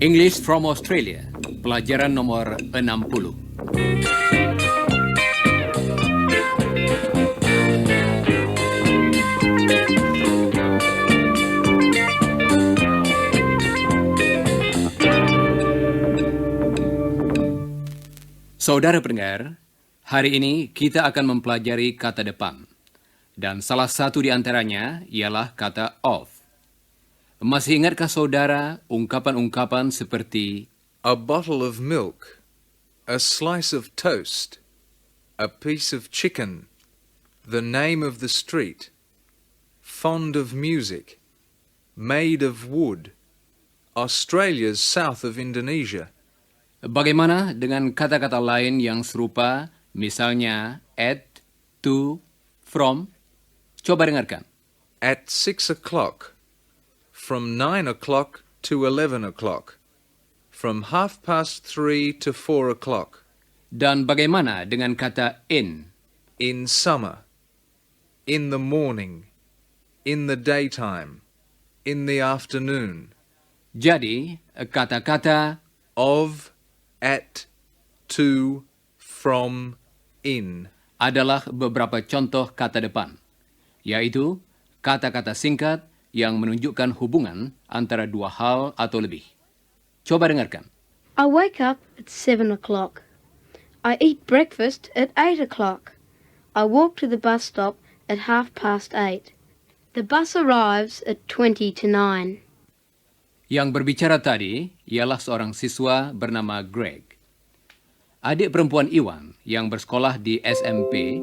English from Australia, pelajaran nomor 60. Saudara pendengar, hari ini kita akan mempelajari kata depan. Dan salah satu di antaranya ialah kata of. Masih ingatkah saudara ungkapan-ungkapan seperti a bottle of milk, a slice of toast, a piece of chicken, the name of the street, fond of music, made of wood, Australia's south of Indonesia. bagaimana dengan kata-kata lain yang serupa, misalnya at, to, from? Coba dengarkan. At 6 o'clock, from 9 o'clock to 11 o'clock, from 3:30 to 4 o'clock. Dan bagaimana dengan kata in? In summer, in the morning, in the daytime, in the afternoon. Jadi, kata-kata Of, at, to, from, in adalah beberapa contoh kata depan, yaitu kata-kata singkat yang menunjukkan hubungan antara dua hal atau lebih. Coba dengarkan. I wake up at 7 o'clock. I eat breakfast at 8 o'clock. I walk to the bus stop at 8:30. The bus arrives at 20 to 9. Yang berbicara tadi ialah seorang siswa bernama Greg. Adik perempuan Iwan yang bersekolah di SMP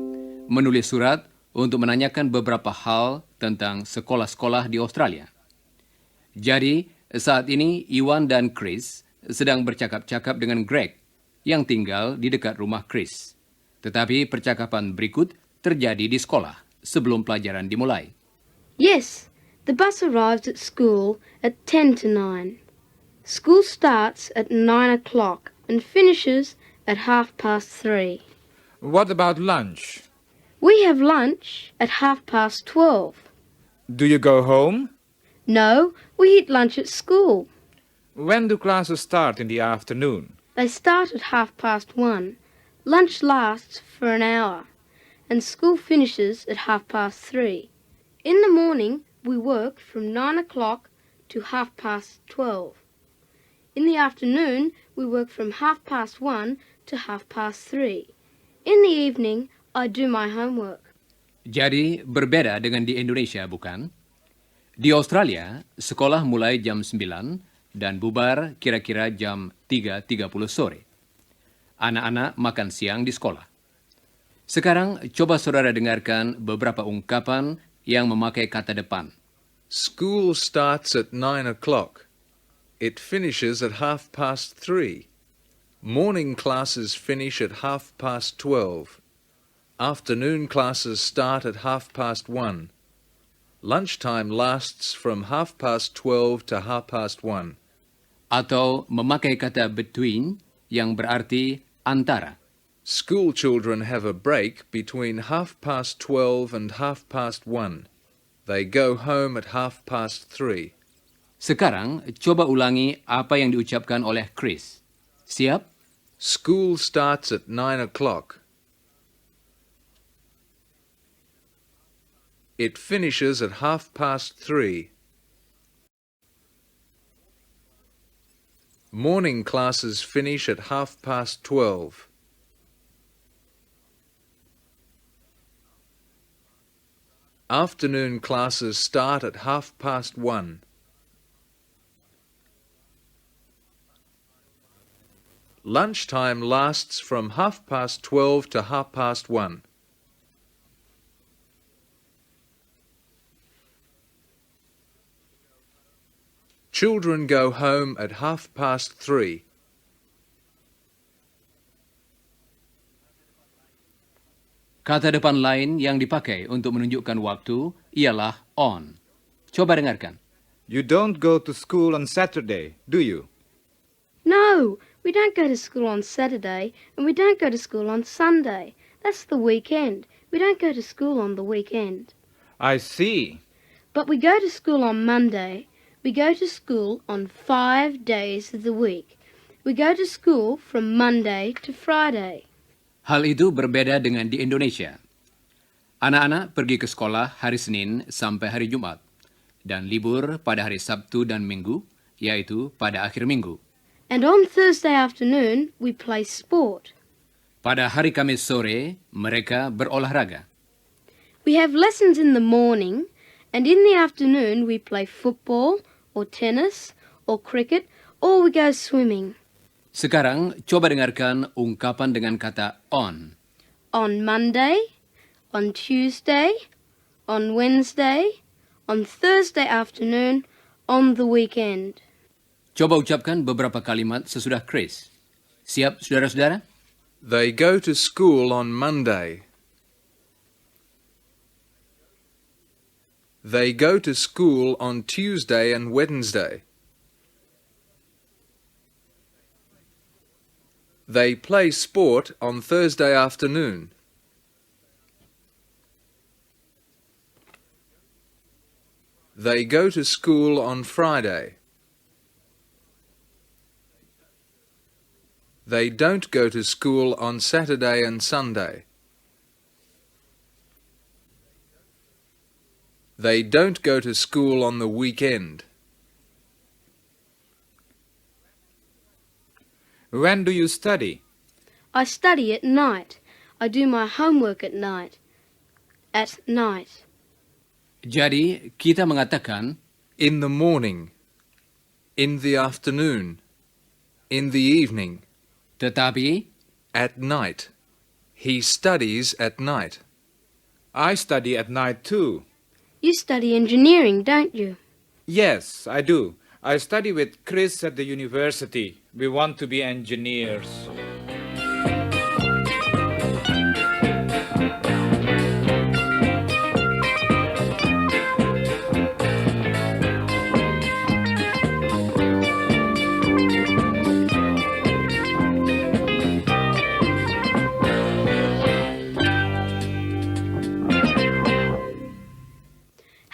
menulis surat untuk menanyakan beberapa hal tentang sekolah-sekolah di Australia. Jadi, saat ini Iwan dan Chris sedang bercakap-cakap dengan Greg yang tinggal di dekat rumah Chris. Tetapi percakapan berikut terjadi di sekolah sebelum pelajaran dimulai. Yes, the bus arrives at school at 10 to 9. School starts at 9 o'clock and finishes at 3:30. What about lunch? We have lunch at 12:30. Do you go home? No, we eat lunch at school. When do classes start in the afternoon? They start at 1:30. Lunch lasts for an hour, and school finishes at 3:30. In the morning, we work from 9 o'clock to 12:30. In the afternoon, we work from 1:30 to 3:30. In the evening, I do my homework. Jadi, berbeda dengan di Indonesia, bukan? Di Australia, sekolah mulai jam 9 dan bubar kira-kira jam 3:30 sore. Anak-anak makan siang di sekolah. Sekarang, coba saudara dengarkan beberapa ungkapan yang memakai kata depan. School starts at 9 o'clock. It finishes at 3:30. Morning classes finish at 12:30. Afternoon classes start at 1:30. Lunchtime lasts from 12:30 to 1:30. Atau memakai kata between yang berarti antara. School children have a break between 12:30 and 1:30. They go home at 3:30. Sekarang, coba ulangi apa yang diucapkan oleh Chris. Siap? School starts at 9 o'clock. It finishes at 3:30. Morning classes finish at 12:30. Afternoon classes start at 1:30. Lunchtime lasts from 12:30 to 1:30. Children go home at 3:30. Kata depan lain yang dipakai untuk menunjukkan waktu ialah on. Coba dengarkan. You don't go to school on Saturday, do you? No, we don't go to school on Saturday, and we don't go to school on Sunday. That's the weekend. We don't go to school on the weekend. I see. But we go to school on Monday, we We go to school on 5 days of the week. We go to school from Monday to Friday. Hal itu berbeda dengan di Indonesia. Anak-anak pergi ke sekolah hari Senin sampai hari Jumat dan libur pada hari Sabtu dan Minggu, yaitu pada akhir minggu. And on Thursday afternoon, we play sport. Pada hari Kamis sore, mereka berolahraga. We have lessons in the morning, and in the afternoon we play football or tennis or cricket or we go swimming. Sekarang, coba dengarkan ungkapan dengan kata on. On Monday, on Tuesday, on Wednesday, on Thursday afternoon, on the weekend. Coba ucapkan beberapa kalimat sesudah Chris. Siap, saudara-saudara? They go to school on Monday. They go to school on Tuesday and Wednesday. They play sport on Thursday afternoon. They go to school on Friday. They don't go to school on Saturday and Sunday. They don't go to school on the weekend. When do you study? I study at night. I do my homework at night. At night. Jadi, kita mengatakan, In the morning. In the afternoon. In the evening. tetapi, At night. He studies at night. I study at night too. You study engineering, don't you? Yes, I do. I study with Chris at the university. We want to be engineers.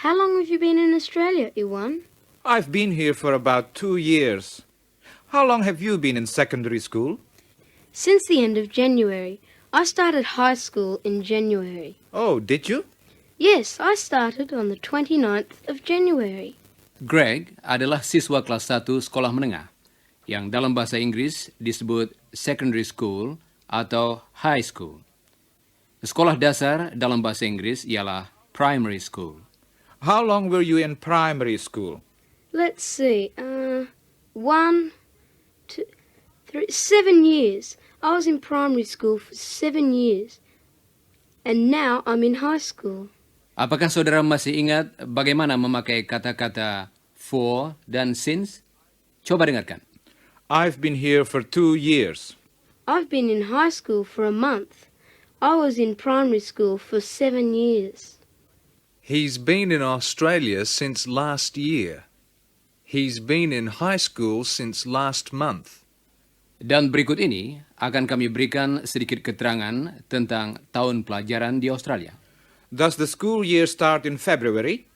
How long have you been in Australia, Iwan? I've been here for about 2 years. How long have you been in secondary school? Since the end of January. I started high school in January. Oh, did you? Yes, I started on the 29th of January. Greg adalah siswa kelas 1 sekolah menengah, yang dalam bahasa Inggris disebut secondary school atau high school. Sekolah dasar dalam bahasa Inggris ialah primary school. How long were you in primary school? Let's see, 1, 2, 3, 7 years. I was in primary school for 7 years. And now I'm in high school. Apakah saudara masih ingat bagaimana memakai kata-kata for dan since? Coba dengarkan. I've been here for 2 years. I've been in high school for a month. I was in primary school for 7 years. He's been in Australia since last year. He's been in high school since last month. Dan berikut ini akan kami berikan sedikit keterangan tentang tahun pelajaran di Australia. Does the school year start in February?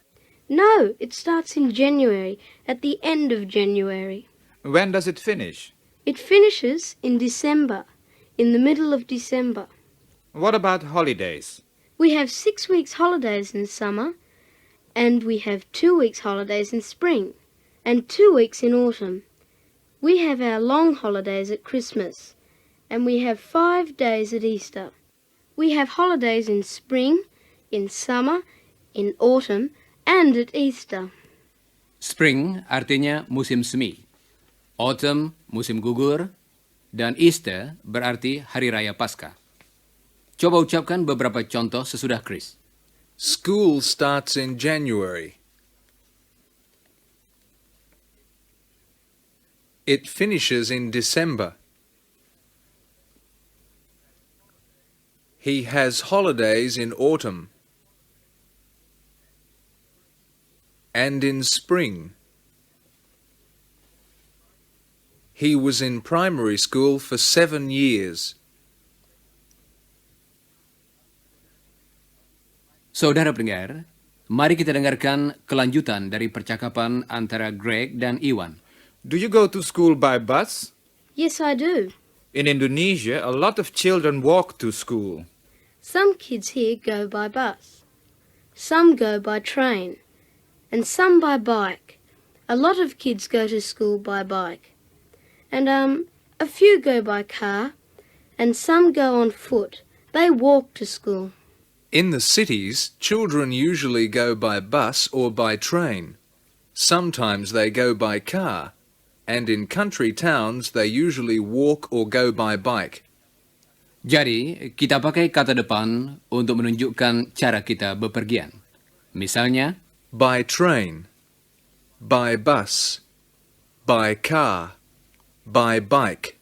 No, it starts in January, at the end of January. When does it finish? It finishes in December, in the middle of December. What about holidays? We have 6 weeks holidays in summer, and we have 2 weeks holidays in spring, and 2 weeks in autumn. We have our long holidays at Christmas, and we have 5 days at Easter. We have holidays in spring, in summer, in autumn, and at Easter. Spring artinya musim semi, autumn musim gugur, dan Easter berarti hari raya Paskah. Coba ucapkan beberapa contoh sesudah Chris. School starts in January. It finishes in December. He has holidays in autumn and in spring. He was in primary school for 7 years. Saudara pendengar, Mari kita dengarkan kelanjutan dari percakapan antara Greg dan Iwan. Do you go to school by bus? Yes, I do. In Indonesia, a lot of children walk to school. Some kids here go by bus. Some go by train. And some by bike. A lot of kids go to school by bike. And, a few go by car. And some go on foot. They walk to school. In the cities, children usually go by bus or by train. Sometimes they go by car, and in country towns they usually walk or go by bike. Jadi, kita pakai kata depan untuk menunjukkan cara kita bepergian. Misalnya, By train, by bus, by car, by bike.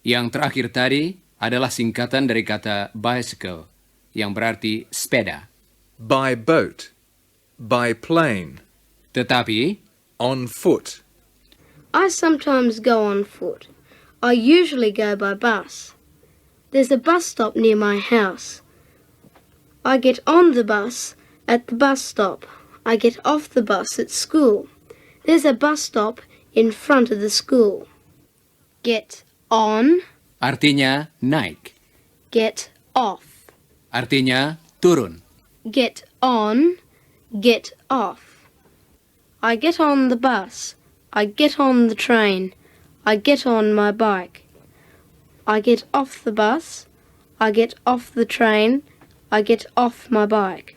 yang terakhir tadi adalah singkatan dari kata bicycle, yang berarti sepeda. By boat, by plane, Tetapi, on foot. I sometimes go on foot. I usually go by bus. There's a bus stop near my house. I get on the bus at the bus stop. I get off the bus at school. There's a bus stop in front of the school. Get on, artinya naik. get off. Artinya turun. Get on, get off. I get on the bus. I get on the train. I get on my bike. I get off the bus. I get off the train. I get off my bike.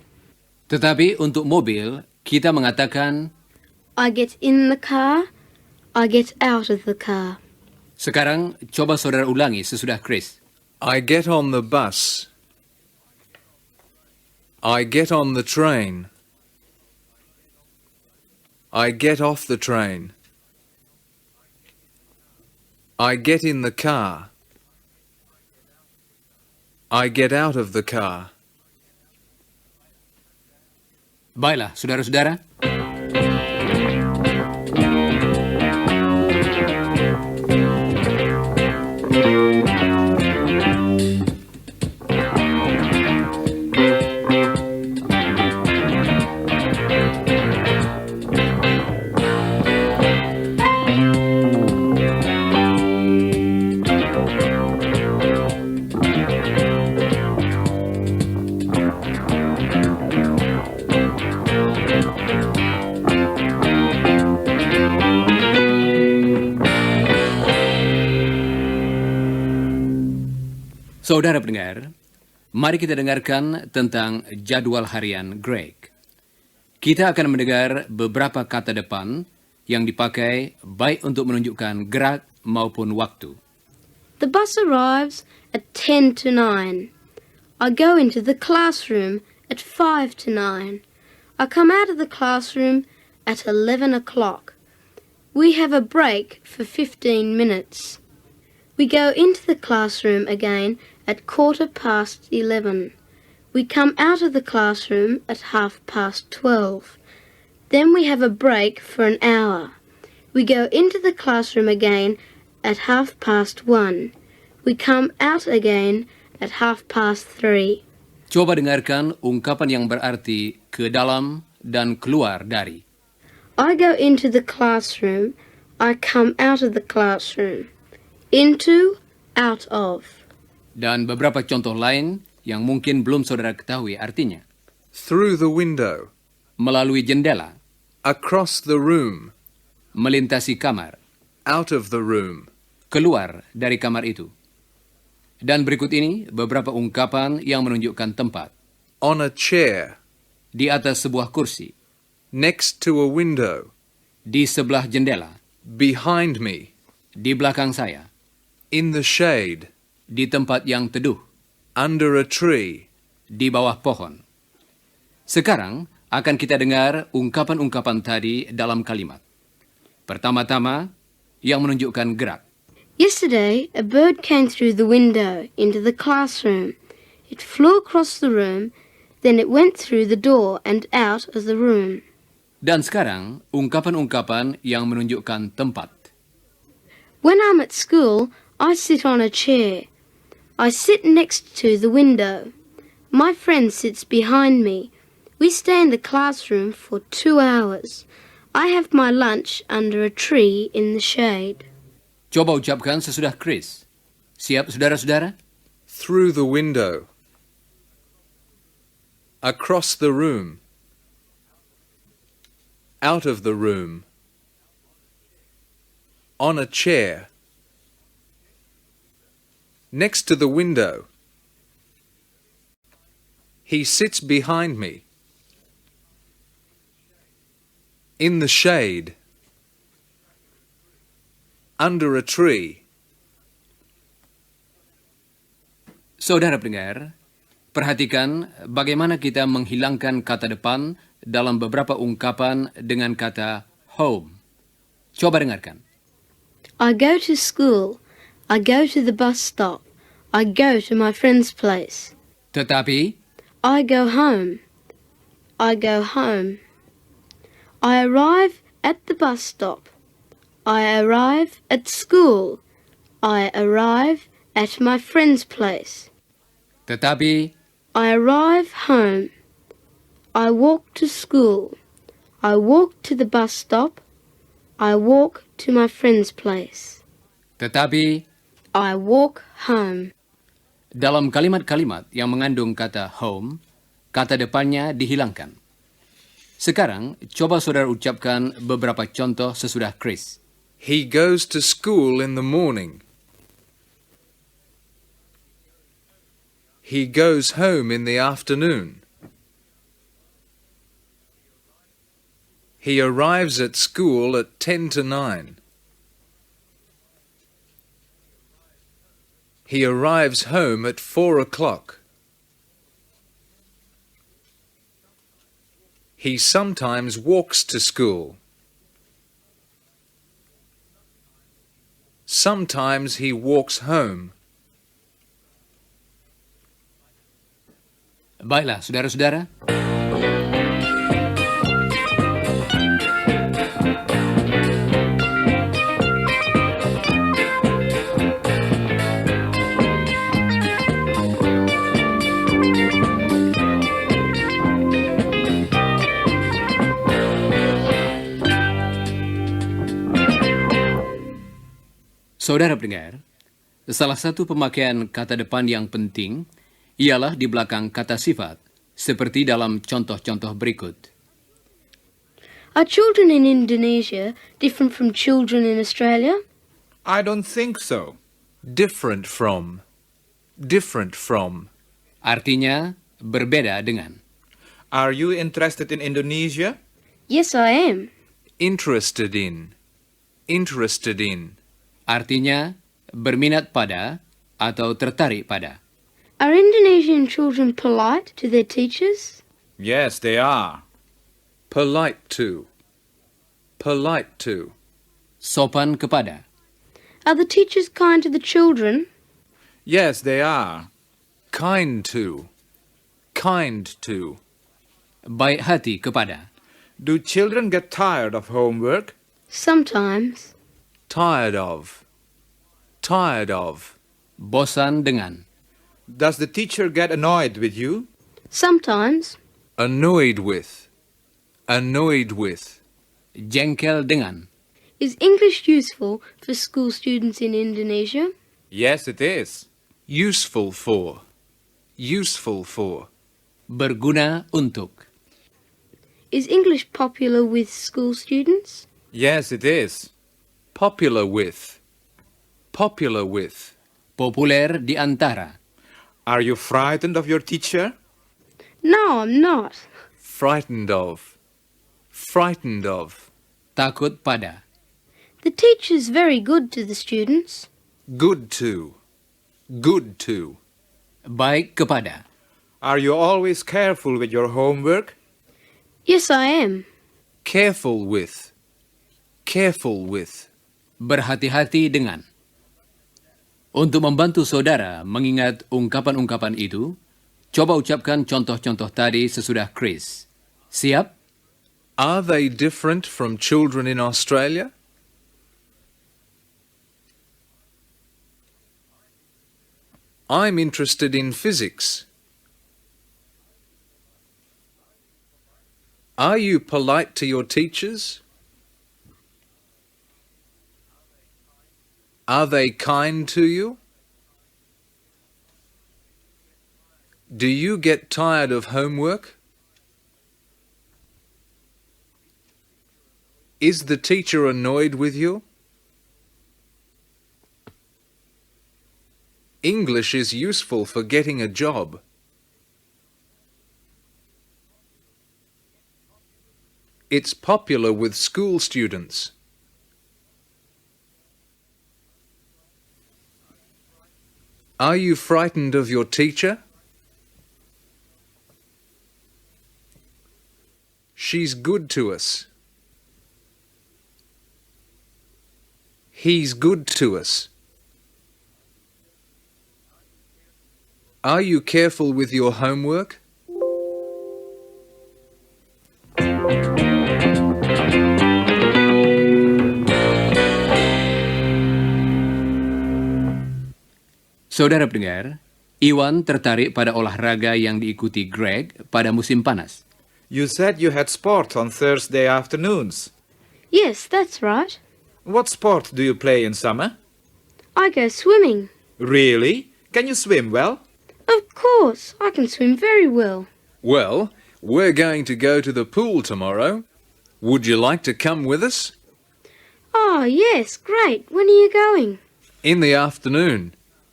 Tetapi untuk mobil, kita mengatakan, I get in the car. I get out of the car. sekarang coba saudara ulangi sesudah Chris. I get on the bus. I get on the train. I get off the train. I get in the car. I get out of the car. Baiklah, saudara-saudara. Saudara pendengar, mari kita dengarkan tentang jadwal harian Greg. Kita akan mendengar beberapa kata depan yang dipakai baik untuk menunjukkan gerak maupun waktu. The bus arrives at 10 to 9. I go into the classroom at 5 to 9. I come out of the classroom at 11 o'clock. We have a break for 15 minutes. We go into the classroom again at 11:15. We come out of the classroom at 12:30. Then we have a break for an hour. We go into the classroom again at 1:30. We come out again at 3:30. Coba dengarkan ungkapan yang berarti ke dalam dan keluar dari. I go into the classroom. I come out of the classroom. Into, out of. Dan beberapa contoh lain yang mungkin belum saudara ketahui artinya. Through the window. Melalui jendela, Across the room. melintasi kamar, Out of the room. keluar dari kamar itu. Dan berikut ini beberapa ungkapan yang menunjukkan tempat. On a chair. Di atas sebuah kursi, Next to a window. di sebelah jendela, Behind me. di belakang saya, In the shade. di tempat yang teduh, Under a tree. di bawah pohon. Sekarang akan kita dengar ungkapan-ungkapan tadi dalam kalimat. Pertama-tama, yang menunjukkan gerak. Yesterday, a bird came through the window into the classroom. It flew across the room, then it went through the door and out of the room. Dan sekarang, ungkapan-ungkapan yang menunjukkan tempat. When I'm at school, I sit on a chair. I sit next to the window. My friend sits behind me. We stay in the classroom for 2 hours. I have my lunch under a tree in the shade. Coba ucapkan sesudah Chris. Siap, saudara-saudara? Through the window. Across the room. Out of the room. On a chair. Next to the window. He sits behind me. In the shade. Under a tree. Saudara pendengar, perhatikan bagaimana kita menghilangkan kata depan dalam beberapa ungkapan dengan kata home. Coba dengarkan. I go to school. I go to the bus stop. I go to my friend's place. Tetapi, I go home. I go home. I arrive at the bus stop. I arrive at school. I arrive at my friend's place. tetapi, I arrive home. I walk to school. I walk to the bus stop. I walk to my friend's place. tetapi, I walk home. dalam kalimat-kalimat yang mengandung kata home, kata depannya dihilangkan. Sekarang, coba saudara ucapkan beberapa contoh sesudah Chris. He goes to school in the morning. He goes home in the afternoon. He arrives at school at 10 to 9. He arrives home at 4 o'clock. He sometimes walks to school. Sometimes he walks home. Baiklah, saudara-saudara. Saudara pendengar, salah satu pemakaian kata depan yang penting ialah di belakang kata sifat, seperti dalam contoh-contoh berikut. Are children in Indonesia different from children in Australia? I don't think so. Different from. Different from. Artinya, berbeda dengan. Are you interested in Indonesia? Yes, I am. Interested in. Interested in. Artinya, berminat pada atau tertarik pada. Are Indonesian children polite to their teachers? Yes, they are. Polite to. Polite to. Sopan kepada. Are the teachers kind to the children? Yes, they are. Kind to. Kind to. Baik hati kepada. Do children get tired of homework? Sometimes. Tired of. Tired of. Bosan dengan. Does the teacher get annoyed with you? Sometimes. Annoyed with. Annoyed with. Jengkel dengan. Is English useful for school students in Indonesia? Yes, it is. Useful for. Useful for. Berguna untuk. Is English popular with school students? Yes, it is. Popular with. Popular with. Populer di antara. Are you frightened of your teacher? No, I'm not. Frightened of. Frightened of. Takut pada. The teacher's very good to the students. Good to. Good to. Baik kepada. Are you always careful with your homework? Yes, I am. Careful with. Careful with. Berhati-hati dengan. Untuk membantu saudara mengingat ungkapan-ungkapan itu, coba ucapkan contoh-contoh tadi sesudah Chris. Siap? Are they different from children in Australia? I'm interested in physics. Are you polite to your teachers? Are they kind to you? Do you get tired of homework? Is the teacher annoyed with you? English is useful for getting a job. It's popular with school students. Are you frightened of your teacher? She's good to us. He's good to us. Are you careful with your homework? Saudara pendengar, Iwan tertarik pada olahraga yang diikuti Greg pada musim panas. You said you had sport on Thursday afternoons. Yes, that's right. What sport do you play in summer? I go swimming. Really? Can you swim well? Of course, I can swim very well. Well, we're going to go to the pool tomorrow. Would you like to come with us? Oh, yes, great. When are you going? In the afternoon.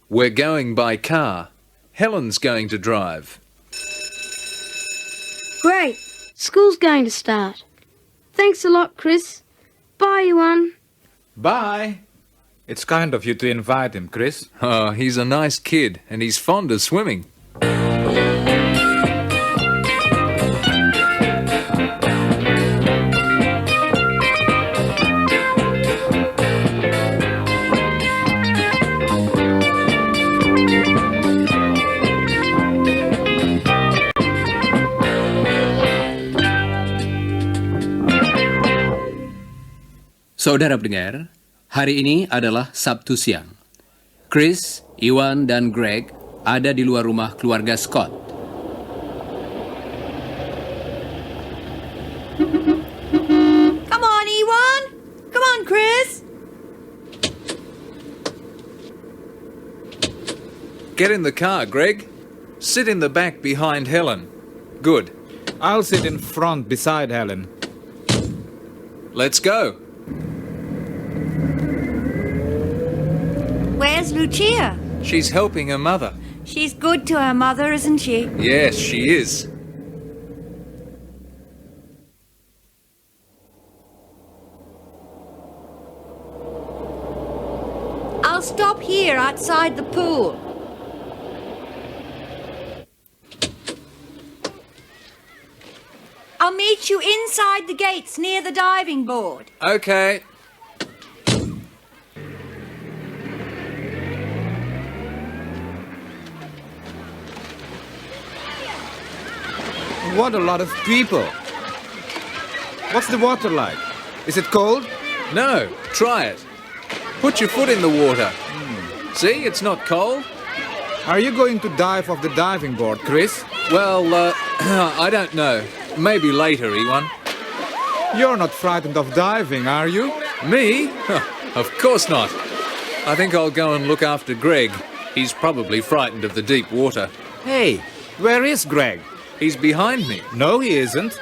We're going by car. Helen's going to drive. Great. School's going to start. Thanks a lot, Chris. Bye, Iwan. Bye. It's kind of you to invite him, Chris. Oh, he's a nice kid and he's fond of swimming. Saudara pendengar, hari ini adalah Sabtu siang. Chris, Iwan, dan Greg ada di luar rumah keluarga Scott. Come on, Iwan. Come on, Chris. Get in the car, Greg. Sit in the back behind Helen. Good. I'll sit in front beside Helen. Let's go. Where's Lucia? She's helping her mother. She's good to her mother, isn't she? Yes, she is. I'll stop here outside the pool. I'll meet you inside the gates near the diving board. Okay. What a lot of people. What's the water like? Is it cold? No, try it. Put your foot in the water. See, it's not cold. Are you going to dive off the diving board, Chris? Well, I don't know. Maybe later, Ewan. You're not frightened of diving, are you? Me? Of course not. I think I'll go and look after Greg. He's probably frightened of the deep water. Hey, where is Greg? He's behind me. No, he isn't.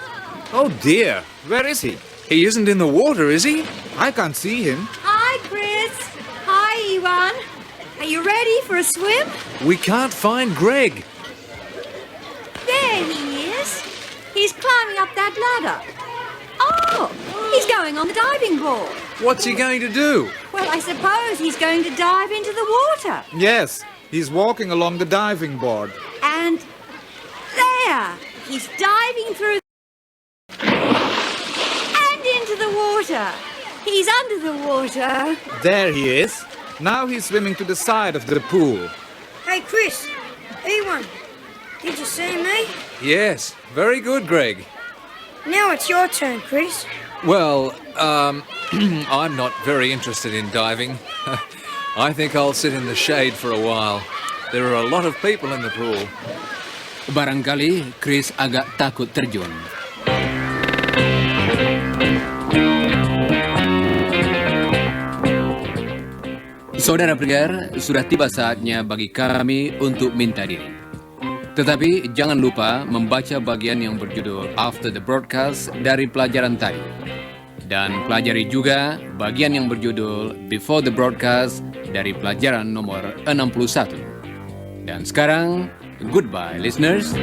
Oh dear, where is he? He isn't in the water, is he? I can't see him. Hi, Chris. Hi, Iwan. Are you ready for a swim? We can't find Greg. There he is. He's climbing up that ladder. Oh, he's going on the diving board. What's he going to do? Well, I suppose he's going to dive into the water. Yes, he's walking along the diving board. And there, he's diving through and into the water. He's under the water. There he is. Now he's swimming to the side of the pool. Hey, Chris. Ewan. Did you see me? Yes, very good, Greg. Now it's your turn, Chris. Well, I'm not very interested in diving. I think I'll sit in the shade for a while. There are a lot of people in the pool. Barangkali Chris agak takut terjun. Saudara pendengar, sudah tiba saatnya bagi kami untuk minta diri. Tetapi jangan lupa membaca bagian yang berjudul After the Broadcast dari pelajaran tadi. Dan pelajari juga bagian yang berjudul Before the Broadcast dari pelajaran nomor 61. Dan sekarang, goodbye listeners.